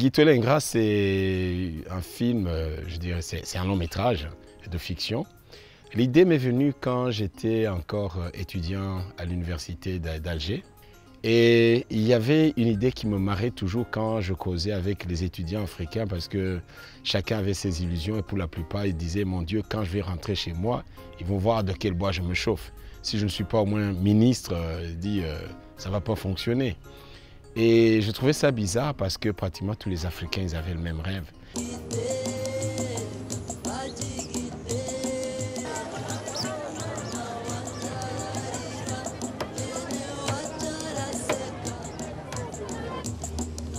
Guito l'Ingrat, c'est un film, je dirais, c'est un long métrage de fiction. L'idée m'est venue quand j'étais encore étudiant à l'université d'Alger. Et il y avait une idée qui me marrait toujours quand je causais avec les étudiants africains parce que chacun avait ses illusions et pour la plupart, ils disaient « Mon Dieu, quand je vais rentrer chez moi, ils vont voir de quel bois je me chauffe. Si je ne suis pas au moins ministre, ça ne va pas fonctionner. » Et je trouvais ça bizarre parce que pratiquement tous les Africains, ils avaient le même rêve.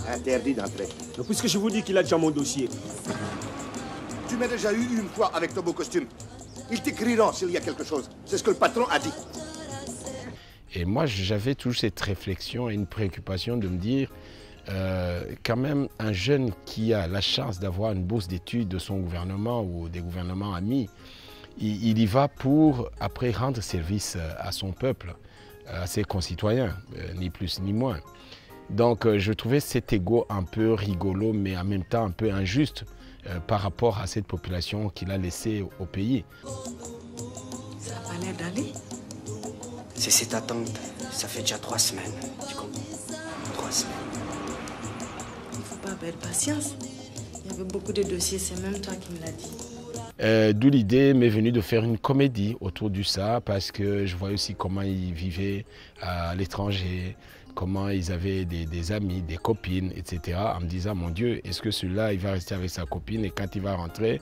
Interdit d'entrer. Puisque je vous dis qu'il a déjà mon dossier. Tu m'as déjà eu une fois avec ton beau costume. Ils t'écriront s'il y a quelque chose. C'est ce que le patron a dit. Et moi, j'avais toujours cette réflexion et une préoccupation de me dire, quand même, un jeune qui a la chance d'avoir une bourse d'études de son gouvernement ou des gouvernements amis, il y va pour, après, rendre service à son peuple, à ses concitoyens, ni plus ni moins. Donc, je trouvais cet ego un peu rigolo, mais en même temps un peu injuste par rapport à cette population qu'il a laissée au pays. Ça n'a pas l'air d'aller. C'est cette attente. Ça fait déjà 3 semaines. Tu comprends? 3 semaines. Il ne faut pas perdre patience. Il y avait beaucoup de dossiers, c'est même toi qui me l'as dit. D'où l'idée m'est venue de faire une comédie autour de ça parce que je voyais aussi comment ils vivaient à l'étranger, comment ils avaient des amis, des copines, etc. En me disant, mon Dieu, est-ce que celui-là, il va rester avec sa copine et quand il va rentrer,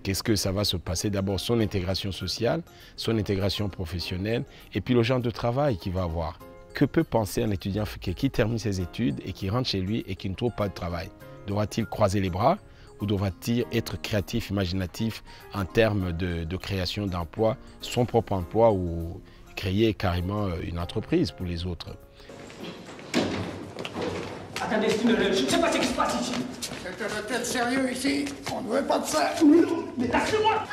qu'est-ce que ça va se passer? D'abord, son intégration sociale, son intégration professionnelle et puis le genre de travail qu'il va avoir. Que peut penser un étudiant africain qui termine ses études et qui rentre chez lui et qui ne trouve pas de travail? Devra-t-il croiser les bras ou devra-t-il être créatif, imaginatif en termes de création d'emploi, son propre emploi ou créer carrément une entreprise pour les autres? Attendez, je ne sais pas ce qui se passe ici. C'est un hôtel sérieux ici. On ne veut pas de ça. Mais lâchez-moi!